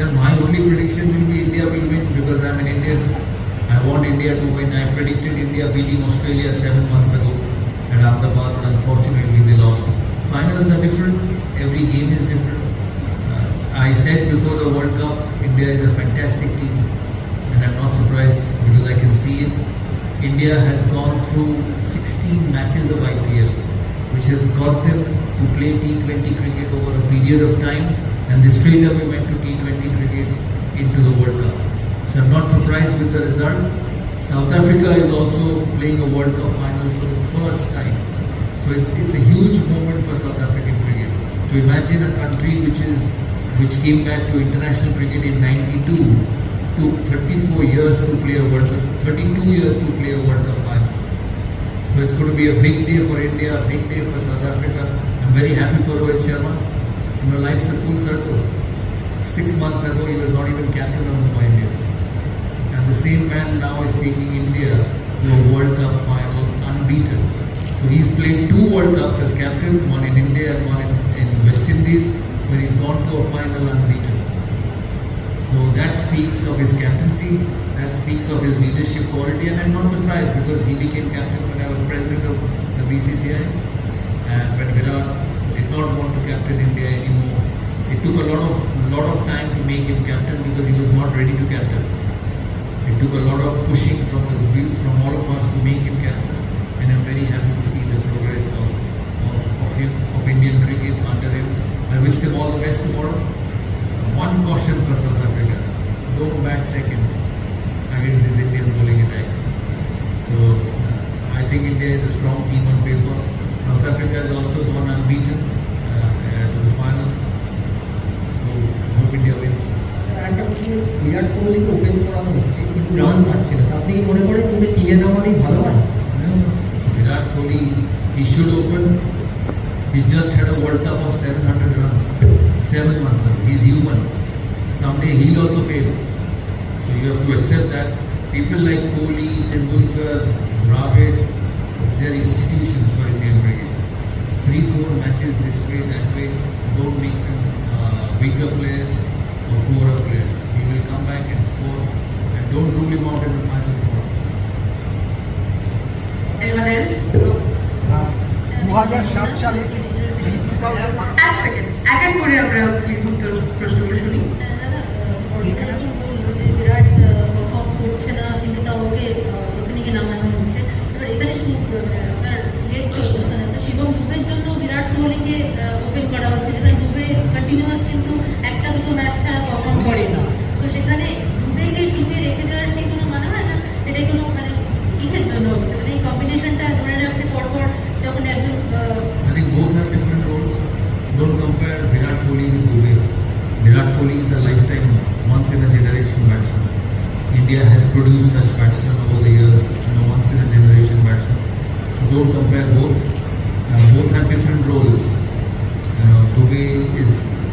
then my only prediction will be India will win because I'm an Indian. I want India to win. I predicted India beating Australia 7 months ago at Ahmedabad, but unfortunately they lost. Finals are different. Every game is different. I said before the World Cup, India is a fantastic team, and I'm not surprised because I can see it. India has gone through 16 matches of IPL, which has got them to play T20 cricket over a period of time, and they straight away went to T20 cricket into the World Cup. So I'm not surprised with the result. South Africa is also playing a World Cup final for the first time. So it's a huge moment for South African cricket. To imagine a country which came back to international cricket in '92 took 34 years to play a World Cup, 32 years to play a World Cup final. So it's going to be a big day for India, a big day for South Africa. I'm very happy for Rohit Sharma. You know, life's a full circle. 6 months ago, he was not even captain of Mumbai Indians. And the same man now is taking India to a World Cup final unbeaten. So he's played 2 World Cups as captain, one in India and one in West Indies, where he's gone to a final unbeaten. So that speaks of his captaincy, that speaks of his leadership quality, and I'm not surprised because he became captain when I was president of the BCCI, and when Virat did not want to captain India anymore. It took a lot of time to make him captain because he was not ready to captain. It took a lot of pushing from all of us to make him captain, and I'm very happy to see the progress of Indian cricket under him. I wish them all the best tomorrow. One caution for South Africa: don't bat second against this Indian bowling attack. So I think India is a strong team on paper. South Africa has also gone unbeaten to the final. So hope India wins. একটা প্রশ্ন, বিরাট কোহলিকে open করানো হচ্ছে কিন্তু run পাচ্ছে না, আপনি কি মনে করেন ওকে কিনে নেওয়াটাই ভালো হয়? Virat Kohli, he should open. He's just had a World Cup of 700 runs 7 months ago. He's human. Someday he'll also fail. So you have to accept that. People like Kohli, Tendulkar, Dravid, they're institutions for Indian cricket. 3-4 matches this way, that way, don't make them weaker players or poorer players. He will come back and score, and don't rule him out in the final four. Anyone else? 2007 সালে এক second, এক এক করে আমরা please উত্তর প্রশ্নগুলো শুনি। বিরাট perform করছে না কিন্তু তা ওকে ওপেনিংয়ে নামানো হচ্ছে। এবার এখানে আপনার চলছে শিবম দুবের জন্য বিরাট কোহলিকে ওপেন করা হচ্ছে, যেখানে দুবে কন্টিনিউয়াস কিন্তু 1-2 ম্যাচ ছাড়া পারফর্ম করে না। তো সেখানে দুবেকে টিমে রেখে দেওয়ার কি কোনো মানে হয় না? এটাই কোনো মানে কিসের জন্য হচ্ছে, মানে এই কম্বিনেশনটা ধরে রাখছে পরপর যখন একজন। I think both have different roles. Don't compare Virat Kohli with Dubey. Virat Kohli is a lifetime, once in a generation batsman. India has produced such batsmen over the years, once in a generation batsman. So don't compare both. Both have different roles. Dubey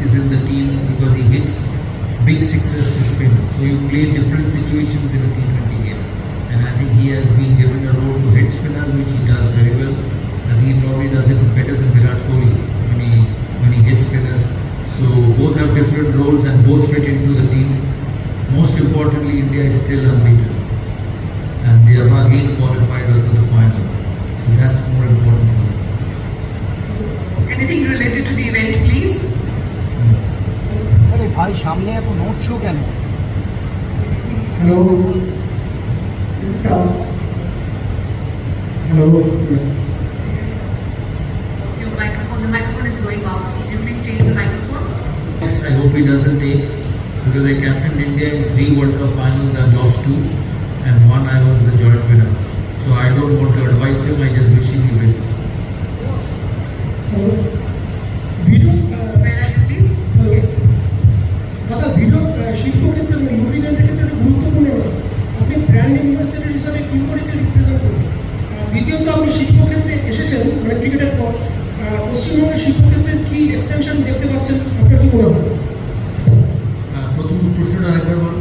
is in the team because he hits big sixes to spin. So you play different situations in a T20 game. And I think he has been given a role to hit spinners, which he does very well. I think he probably does it better than Virat Kohli when he hits spinners. So both have different roles and both fit into the team. Most importantly, India is still unbeaten, and they have again qualified for the final. So that's more important for them. Anything related to the event, please? আরে ভাই সামনে এত নড়ছো কেন? Hello, hello, Your microphone, the microphone is going off. Can you please change the microphone? Yes, I hope he doesn't take, because I captained India in 3 World Cup finals and lost 2, and 1 I was the joint winner. So I don't want to advise him, I just wish him he wins. Where are you, please? Yes. দাদা video শিল্পক্ষেত্রে লুব্রিক্যান্টের ক্ষেত্রে একটা গুরুত্বপূর্ণ role, আপনি brand investor হিসাবে কি করে represent করবেন? দ্বিতীয়ত আপনি শিল্পক্ষেত্রে এসেছেন মানে ক্রিকেটের পর, পশ্চিমবঙ্গের শিল্পক্ষেত্রের কি এক্সটেনশন দেখতে পাচ্ছেন, আপনার কি মনে হয়? প্রথম প্রশ্নটা আরেকবার বলুন।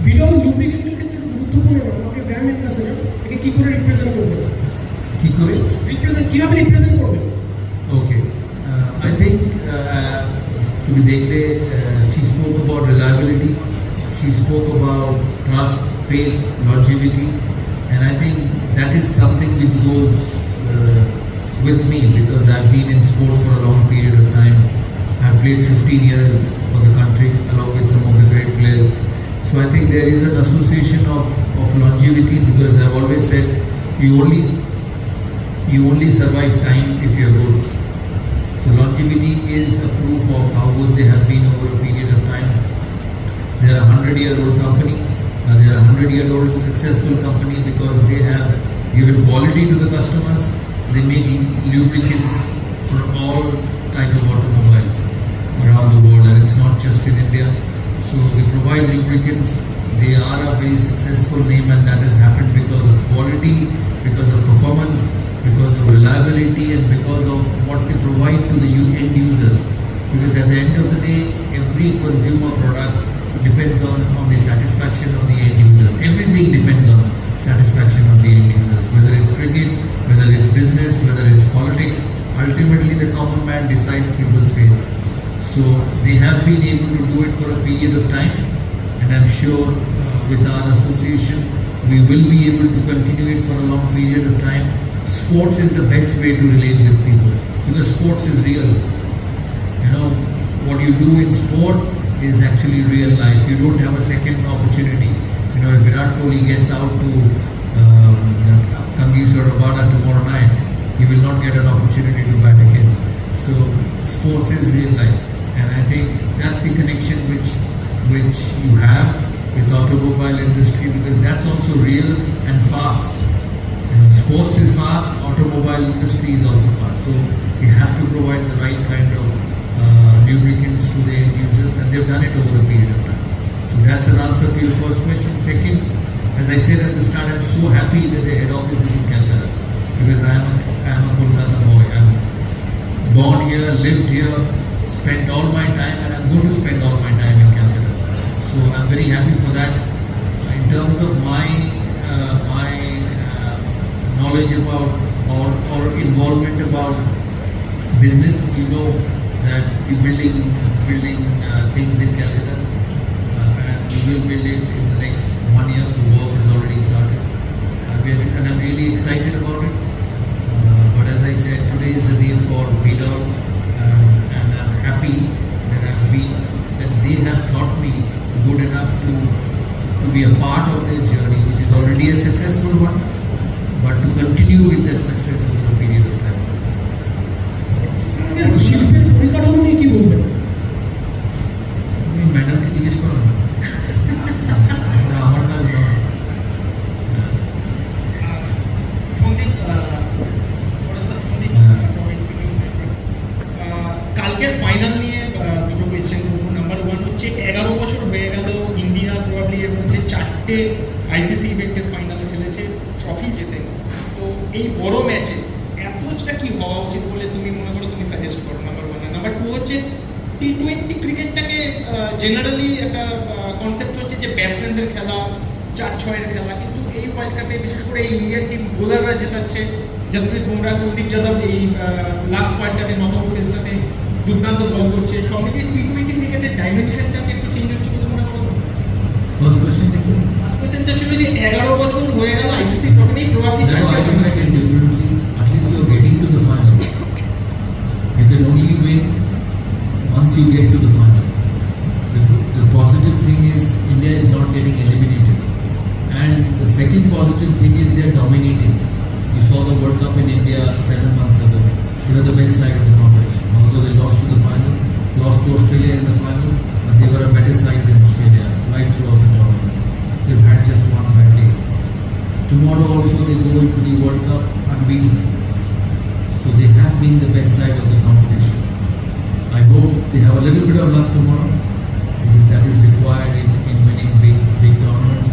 ভিডিও লুব্রিক্যান্টের ক্ষেত্রে একটা গুরুত্বপূর্ণ রোল, আপনি ব্র্যান্ড ইনভেস্টর, একে কি করে রিপ্রেজেন্ট করবেন? কি করে কিভাবে রিপ্রেজেন্ট করবেন? reliability. She spoke about trust, faith, longevity, and I think that is something which goes with me because I've been in sport for a long period of time. I've played 15 years for the country along with some of the great players. So I think there is an association of longevity because I've always said you only survive time if you're good. So longevity is a proof of how good they have been over a period of time. They are a 100-year-old company. They are a 100-year-old successful company because they have given quality to the customers. They make lubricants for all type of automobiles around the world, and it's not just in India. So they provide lubricants. They are a very successful name, and that has happened because of quality, because of performance, because of reliability, and because of what they provide to the end users. Because at the end of the day, every consumer product depends on the satisfaction of the end users. Everything depends on satisfaction of the end users. Whether it's cricket, whether it's business, whether it's politics, ultimately the common man decides people's fate. So they have been able to do it for a period of time, and I'm sure with our association we will be able to continue it for a long period of time. Sports is the best way to relate with people because sports is real. You know, what you do in sport is actually real life. You don't have a second opportunity. You know, if Virat Kohli gets out to Kangis or Rabada tomorrow night, he will not get an opportunity to bat again. So sports is real life, and I think that's the connection which you have with automobile industry because that's also real and fast. You know, sports is fast, automobile industry is also fast. So you have to provide the right kind of lubricants to the end users, and they've done it over a period of time. So that's an answer to your first question. Second, as I said at the start, I'm so happy that the head office is in Calcutta because I am a Kolkata boy. I'm born here, lived here, spent all my time, and I'm going to spend all my time in Calcutta. So I'm very happy for that. In terms of my knowledge about or involvement about business, you know that we're building things in Calcutta, and we will build it in the next 1 year. The work has already started, and I'm really excited about it. But as I said, today is the day for VDOL, and I'm happy that they have taught me good enough to be a part of their journey, which is already a successful one, but to continue with that success over a period of time. শিল্পের পরিকাঠামো নিয়ে কি বলবেন? আমি ম্যাডামকে জিজ্ঞেস করো না, ওটা আমার কাজ নয়। সন্দীপ, কালকের ফাইনাল নিয়ে দুটো কোয়েশ্চেন করবো। নাম্বার ওয়ান হচ্ছে 11 বছর হয়ে গেল ইন্ডিয়া প্রবাবলি এর মধ্যে 4টে আইসিসি ইভেন্টের ফাইনালে খেলেছে, ট্রফি জেতে। তো এই বড় ম্যাচে অ্যাপ্রোচটা কি হওয়া উচিত বলে তুমি মনে করো, তুমি সাজেস্ট করো? Number one. নাম্বার টু হচ্ছে T20 ক্রিকেটটাকে জেনারেলি একটা কনসেপ্ট হচ্ছে যে ব্যাটসম্যানদের খেলা, 4-6-এর খেলা, কিন্তু এই ওয়ার্ল্ড কাপে বিশেষ করে এই ইন্ডিয়ান টিম বোলাররা জেতাচ্ছে। জসপ্রীত বুমরা, কুলদীপ যাদব এই লাস্ট পয়েন্টটাতে নকআউট ফেজটাতে দুর্দান্ত বল করছে। সব মিলিয়ে T20 ক্রিকেটের ডাইমেনশনটাকে একটু চেঞ্জ হচ্ছে বলে মনে করো? ফার্স্ট কোয়েশ্চেন থেকে ফার্স্ট কোয়েশ্চেটা ছিল যে 11 বছর হয়ে গেল আইসিসি ট্রফি নেই, probably I look at it differently. At least you are getting to the final. You can only win once you get to the final. The positive thing is India is not getting eliminated, and the second positive thing is they are dominating. You saw the World Cup in India 7 months ago. They were the best side of the competition. Although they lost to the final, lost to Australia in the final, but they were a better side than Australia right throughout the tournament. They've had just one bad day. Tomorrow also they go into the World Cup unbeaten. So they have been the best side of the competition. I hope they have a little bit of luck tomorrow because that is required in winning big tournaments.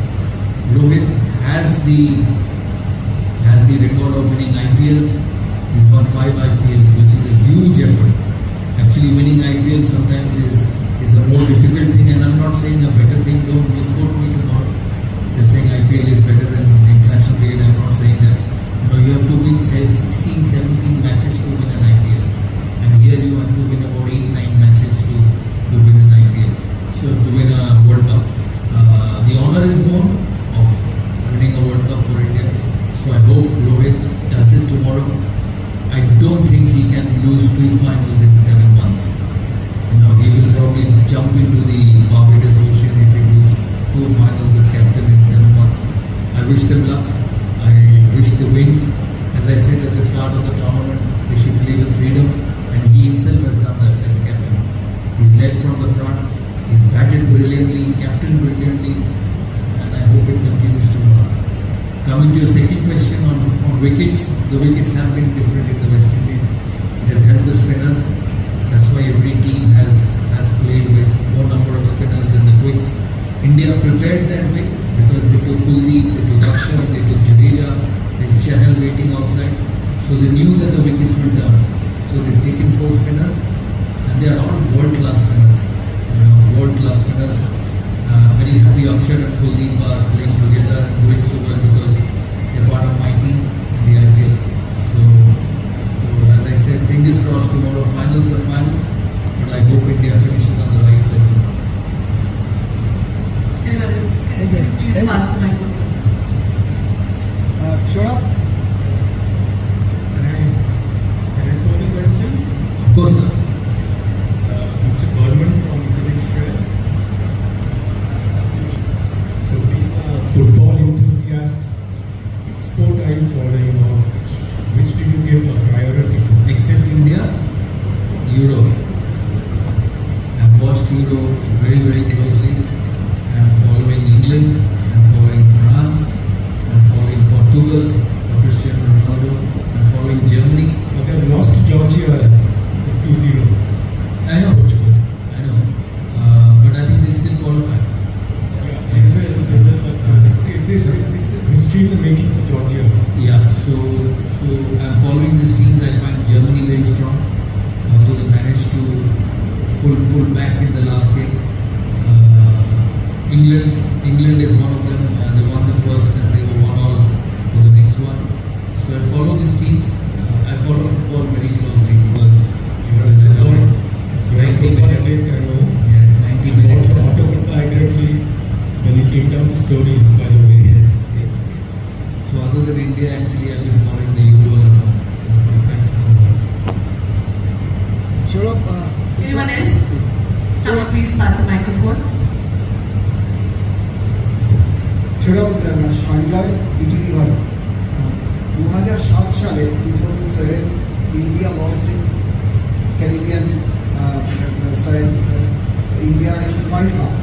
Rohit has the record of winning IPLs. He's won 5 IPLs, which is a huge effort. Actually winning IPL sometimes is a more difficult thing, and I'm not saying a better thing. Don't misquote me tomorrow. They're saying IPL is better than international cricket. I'm not saying that. You know, you have to win, say, 16, 17 matches to win an IPL. And here you have to win about 8, 9 matches to win an IPL. So to win a World jump into the Barbados Ocean if he lose 2 finals as captain in 7 months. I wish them luck. I wish they win. As I said at the start of the tournament, they should play with freedom, and he himself has done that as a captain. He's led from the front, he's batted brilliantly, captained brilliantly, and I hope it continues tomorrow. Coming to your second question on wickets, the wickets have been different in the West Indies. It has helped the spinners. That's why every team has played with more number of spinners than the quicks. India prepared that way because they took Kuldeep, they took Akshar, they took Jadeja, there's Chahal waiting outside. So they knew that the wickets will turn. So they've taken 4 spinners, and they are all world-class spinners. World-class spinners. Very happy Akshar and Kuldeep are playing together and doing so well because they're part of my team in the IPL. So as I said, fingers crossed tomorrow. Finals are finals, but I hope India finishes on the right side. Anyone else? Can you please pass the microphone? Shoaib, Can I pose a question? Of course, sir. Mr. Berman from Indian Express. So, being a football enthusiast, which sport are you following or which do you give a priority to? Except India, Euro. I've watched Euro very, very closely. I'm following England, I'm following France, I'm following Portugal for Cristiano Ronaldo, I'm following Germany. But they have lost to Georgia 2-0. I know Portugal, I know. But I think they still qualify. Yeah, they will, but it's a history in the making for Georgia. Yeah, so I'm following these teams. I find Germany very strong, although they managed to pull back in the last game. England is one of them. They won the first and they won all for the next one. So I follow these teams. I follow football very closely because I love it. It's 90 minutes. I know. Yeah, it's 90 minutes. What's autobiography when it came down to stories, by the way? Yes. So other than India, actually, I've been following the Euro a lot. Thank you so much. Shoaib, Anyone else? Someone please pass the microphone. সেটা Sanjay ETV ভালো 2007 সালে 2007 India lost in Caribbean India world cup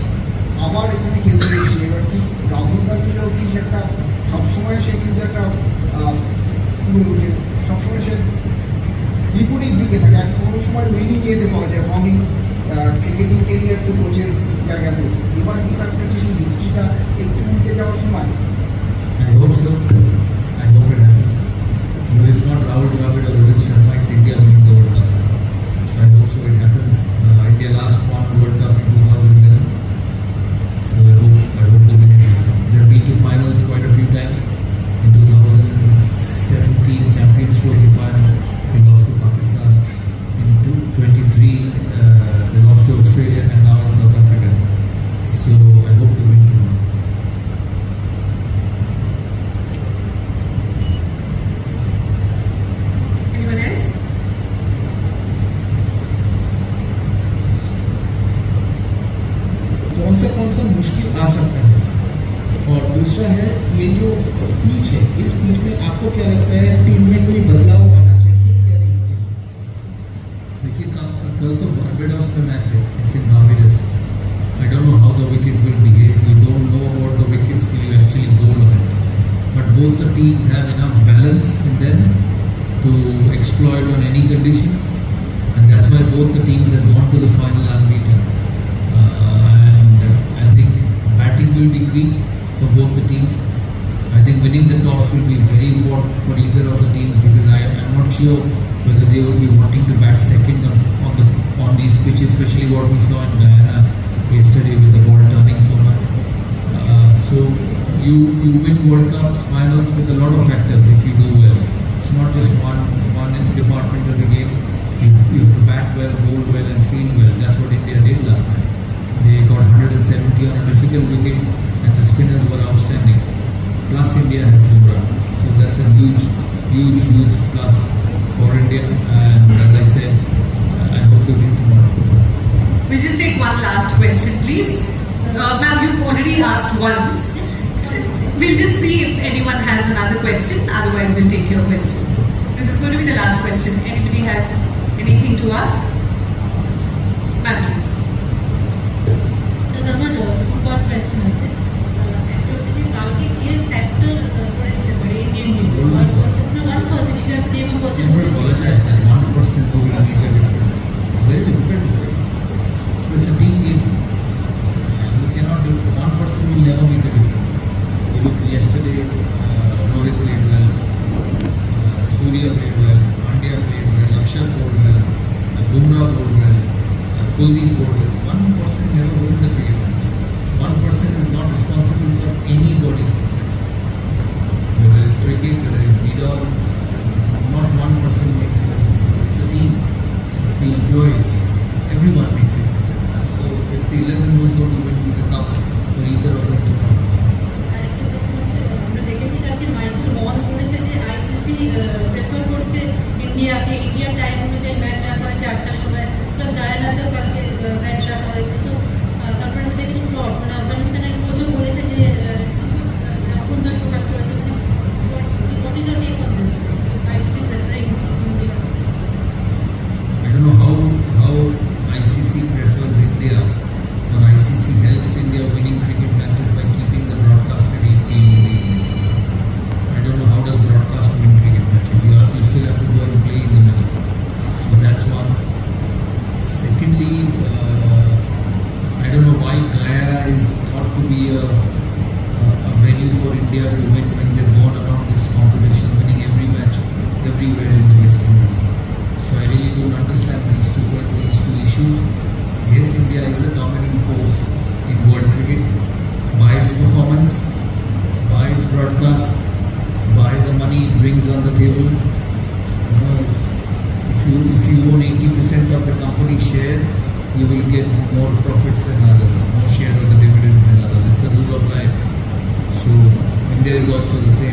আবার এখানে খেলতে এসেছে এবার কি রাহুল দ্রাবিড়ও কি একটা সবসময় সে কিন্তু একটা সবসময় সে বিপরীত দিকে থাকে আর কোনো সময় উইনিং যেতে পাওয়া যায় ফ্রম হিজ ক্রিকেটিং কেরিয়ার তো কোচের জায়গাতে এবার কি তার কাছে সেই হিস্ট্রিটা একটু উঠে যাওয়ার সময় I hope so. I hope it happens. No, it's not Rahul Dravid or Rohit Sharma, it's India winning the World Cup. So I hope so it happens. India last won a World Cup in 2011. So I hope they win it this time. They've been to finals quite a few times. In 2017 Champions Trophy final, they lost to Pakistan. In 2023, they lost to Australia and now in South Africa. So I hope they win tomorrow. Anyone else? कौन सा मुश्किल आ सकता है और दूसरा है ये जो पिच है इस पिच में आपको क्या लगता है टीम में कोई बदलाव आना चाहिए या नहीं चाहिए देखिए कल तो बारबेडोस पे मैच है it's in Barbados I don't know how the wicket will behave you don't know about the wickets till you actually bowl on it but both the teams have enough balance in them to exploit on any conditions and that's why both the teams have gone to the final unbeaten and I think batting will be key for both the teams. I think winning the toss will be very important for either of the teams because I'm not sure whether they will be wanting to bat second on these pitches, especially what we saw in Guyana yesterday with the ball turning so much. So you win World Cup finals with a lot of factors if you do well. It's not just one department of the game. You have to bat well, bowl well and field well. That's what India did last night. They got 170 on a difficult wicket and the spinners were outstanding. Plus India has Bumrah. So that's a huge plus for India and as I said, I hope to win tomorrow. We'll just take one last last question, please. Ma'am, you've already asked once. We'll just see if anyone has another question. Otherwise, we'll take your question. This is going to be the last question. Anybody has anything to ask? Ma'am, please. দাদা আমার two-part question আছে একটা হচ্ছে যে কালকে কে factor করে দিতে পারে Indian team one person if you have to name a person Never apologize that 1% will make a difference. It's very difficult to say. It's a team game. You cannot do 1% will never make a difference. You look yesterday, Rohit played well, Surya played well, Pandya played well, Akshat played well, Bumrah played well, Kuldeep played well. 1% never wins a cricket match. 1% is not responsible for anybody's success. Whether it's cricket, whether it's Vidal, not 1% makes it a success. It's a team. It's the employees. Everyone makes it successful. So it's the 11 who's going to win the cup for either of them tomorrow. আরেকটা question হচ্ছে আমরা দেখেছি কালকে Michael মন বলেছে যে ICC prefer করছে ইন্ডিয়াকে ইন্ডিয়ার টাইম অনুযায়ী ম্যাচ রাখা হয়েছে 8টার সময় প্লাস গায়ানাতেও কালকে ম্যাচ রাখা হয়েছে তো তারপরে আমরা দেখেছি ফ্রড মানে আফগানিস্তানের কোচও বলেছে যে কিছু অসন্তোষ প্রকাশ করেছে মানে what is your take on this ICC preferring India I don't know how ICC prefers India or ICC helps India winning cricket matches by keeping the broadcaster team in the evening. I don't know how does broadcast win cricket matches. You still have to go and play in the middle. So that's one. Secondly, I don't know why Guyana is thought to be a venue for India to win when they've gone around this competition, winning every match everywhere in the West Indies. So I really don't understand these two issues. Yes, India is a dominant force in world cricket by its performance, by its broadcast, by the money it brings on the table. You know, if you own 80% of the company shares, you will get more profits than others, more share of the dividends than others. It's a rule of life. So India is also the same.